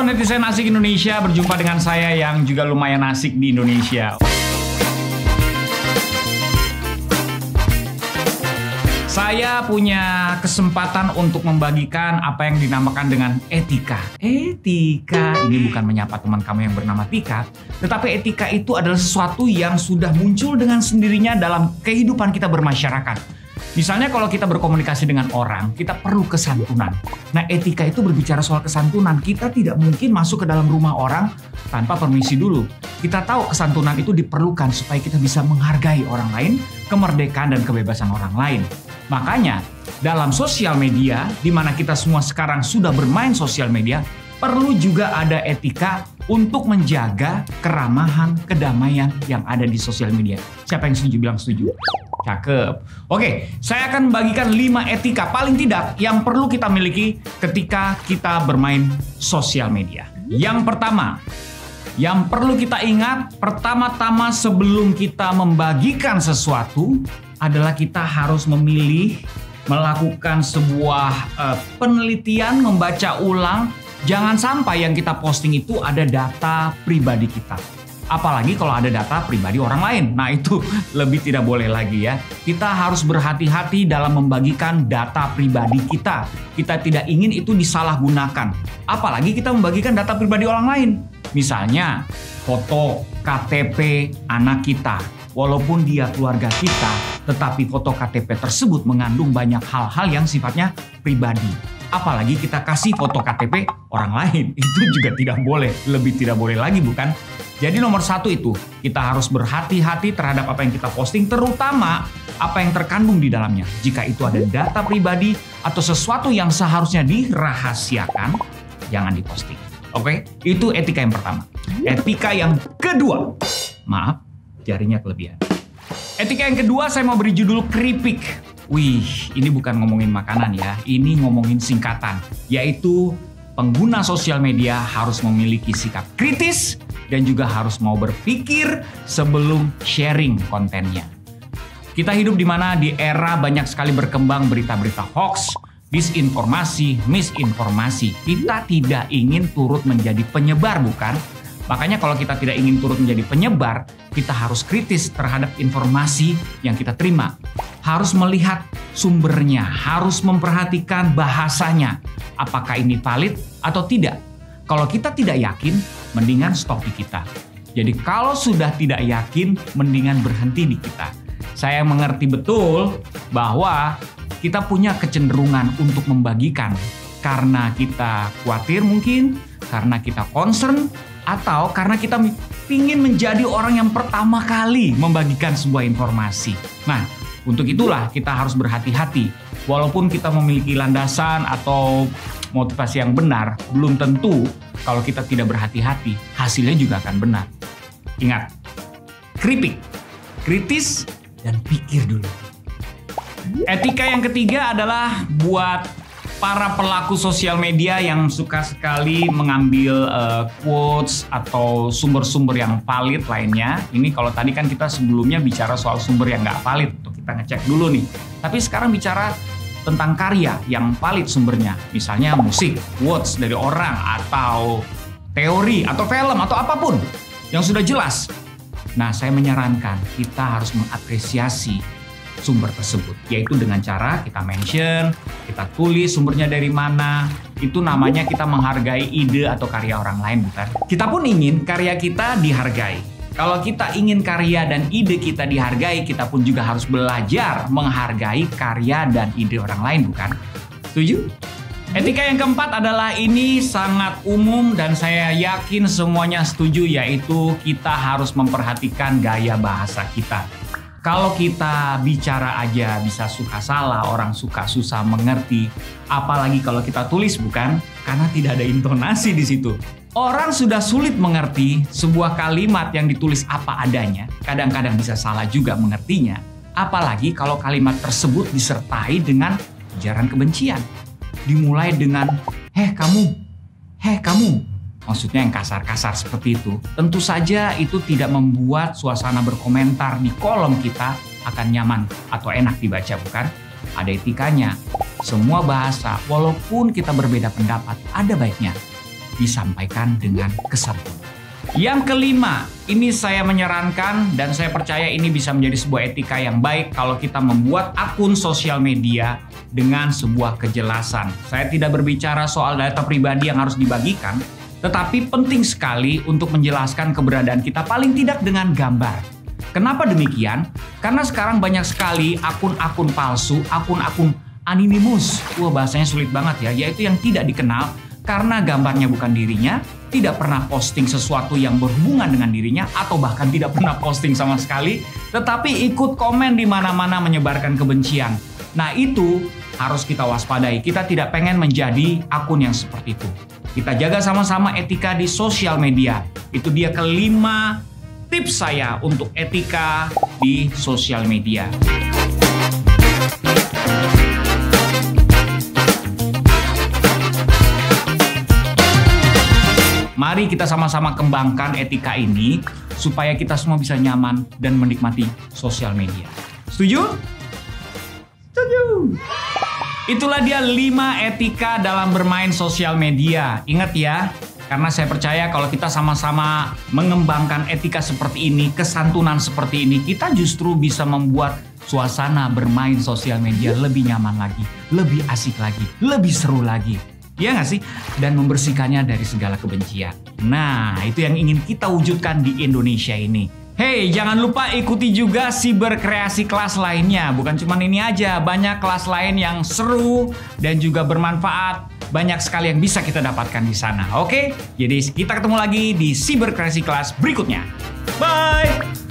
Halo netizen asik Indonesia, berjumpa dengan saya yang juga lumayan asik di Indonesia. Saya punya kesempatan untuk membagikan apa yang dinamakan dengan etika. Etika, ini bukan menyapa teman kamu yang bernama Tika, tetapi etika itu adalah sesuatu yang sudah muncul dengan sendirinya dalam kehidupan kita bermasyarakat. Misalnya kalau kita berkomunikasi dengan orang, kita perlu kesantunan. Nah, etika itu berbicara soal kesantunan. Kita tidak mungkin masuk ke dalam rumah orang tanpa permisi dulu. Kita tahu kesantunan itu diperlukan supaya kita bisa menghargai orang lain, kemerdekaan dan kebebasan orang lain. Makanya, dalam sosial media, di mana kita semua sekarang sudah bermain sosial media, perlu juga ada etika untuk menjaga keramahan, kedamaian yang ada di sosial media. Siapa yang setuju bilang setuju? Cakep. Oke, saya akan membagikan 5 etika paling tidak yang perlu kita miliki ketika kita bermain sosial media. Yang pertama, yang perlu kita ingat pertama-tama sebelum kita membagikan sesuatu adalah kita harus memilih, melakukan sebuah penelitian, membaca ulang. Jangan sampai yang kita posting itu ada data pribadi kita. Apalagi kalau ada data pribadi orang lain. Nah, itu lebih tidak boleh lagi ya. Kita harus berhati-hati dalam membagikan data pribadi kita. Kita tidak ingin itu disalahgunakan. Apalagi kita membagikan data pribadi orang lain. Misalnya, foto KTP anak kita. Walaupun dia keluarga kita, tetapi foto KTP tersebut mengandung banyak hal-hal yang sifatnya pribadi. Apalagi kita kasih foto KTP orang lain. Itu juga tidak boleh. Lebih tidak boleh lagi, bukan? Jadi nomor 1 itu, kita harus berhati-hati terhadap apa yang kita posting, terutama apa yang terkandung di dalamnya. Jika itu ada data pribadi atau sesuatu yang seharusnya dirahasiakan, jangan diposting. Oke? Itu etika yang pertama. Etika yang kedua, maaf, jarinya kelebihan. Etika yang kedua saya mau beri judul keripik. Wih, ini bukan ngomongin makanan ya, ini ngomongin singkatan, yaitu pengguna sosial media harus memiliki sikap kritis dan juga harus mau berpikir sebelum sharing kontennya. Kita hidup di mana di era banyak sekali berkembang berita-berita hoax, disinformasi, misinformasi. Kita tidak ingin turut menjadi penyebar, bukan? Makanya kalau kita tidak ingin turut menjadi penyebar, kita harus kritis terhadap informasi yang kita terima. Harus melihat sumbernya, harus memperhatikan bahasanya. Apakah ini valid atau tidak? Kalau kita tidak yakin, mendingan stop di kita. Jadi kalau sudah tidak yakin, mendingan berhenti di kita. Saya mengerti betul bahwa kita punya kecenderungan untuk membagikan. Karena kita khawatir mungkin, karena kita concern, atau karena kita ingin menjadi orang yang pertama kali membagikan sebuah informasi. Nah, untuk itulah kita harus berhati-hati. Walaupun kita memiliki landasan atau motivasi yang benar, belum tentu kalau kita tidak berhati-hati, hasilnya juga akan benar. Ingat, keripik, kritis, dan pikir dulu. Etika yang ketiga adalah buat para pelaku sosial media yang suka sekali mengambil quotes atau sumber-sumber yang valid lainnya. Ini kalau tadi kan kita sebelumnya bicara soal sumber yang nggak valid, tuh kita ngecek dulu nih. Tapi sekarang bicara tentang karya yang valid sumbernya. Misalnya musik, quotes dari orang, atau teori, atau film, atau apapun yang sudah jelas. Nah, saya menyarankan kita harus mengapresiasi sumber tersebut, yaitu dengan cara kita mention, kita tulis sumbernya dari mana. Itu namanya kita menghargai ide atau karya orang lain, bukan? Kita pun ingin karya kita dihargai. Kalau kita ingin karya dan ide kita dihargai, kita pun juga harus belajar menghargai karya dan ide orang lain, bukan? Setuju? Etika yang keempat adalah ini sangat umum dan saya yakin semuanya setuju, yaitu kita harus memperhatikan gaya bahasa kita. Kalau kita bicara aja bisa suka salah, orang suka susah mengerti. Apalagi kalau kita tulis, bukan? Karena tidak ada intonasi di situ. Orang sudah sulit mengerti sebuah kalimat yang ditulis apa adanya. Kadang-kadang bisa salah juga mengertinya. Apalagi kalau kalimat tersebut disertai dengan ujaran kebencian. Dimulai dengan, heh kamu. Maksudnya yang kasar-kasar seperti itu. Tentu saja itu tidak membuat suasana berkomentar di kolom kita akan nyaman atau enak dibaca, bukan? Ada etikanya. Semua bahasa, walaupun kita berbeda pendapat, ada baiknya. disampaikan dengan kesantunan. Yang kelima, ini saya menyarankan dan saya percaya ini bisa menjadi sebuah etika yang baik kalau kita membuat akun sosial media dengan sebuah kejelasan. Saya tidak berbicara soal data pribadi yang harus dibagikan, tetapi penting sekali untuk menjelaskan keberadaan kita paling tidak dengan gambar. Kenapa demikian? Karena sekarang banyak sekali akun-akun palsu, akun-akun anonymous. Wah, bahasanya sulit banget ya, yaitu yang tidak dikenal karena gambarnya bukan dirinya, tidak pernah posting sesuatu yang berhubungan dengan dirinya, atau bahkan tidak pernah posting sama sekali, tetapi ikut komen di mana-mana menyebarkan kebencian. Nah, itu harus kita waspadai. Kita tidak pengen menjadi akun yang seperti itu. Kita jaga sama-sama etika di sosial media. Itu dia kelima tips saya untuk etika di sosial media. Mari kita sama-sama kembangkan etika ini supaya kita semua bisa nyaman dan menikmati sosial media. Setuju? Setuju. Itulah dia 5 etika dalam bermain sosial media. Ingat ya, karena saya percaya kalau kita sama-sama mengembangkan etika seperti ini, kesantunan seperti ini, kita justru bisa membuat suasana bermain sosial media lebih nyaman lagi, lebih asik lagi, lebih seru lagi. Iya nggak sih? Dan membersihkannya dari segala kebencian. Nah, itu yang ingin kita wujudkan di Indonesia ini. Hey, jangan lupa ikuti juga Siber Kreasi kelas lainnya. Bukan cuma ini aja, banyak kelas lain yang seru dan juga bermanfaat. Banyak sekali yang bisa kita dapatkan di sana. Oke? Jadi kita ketemu lagi di Siber Kreasi kelas berikutnya. Bye!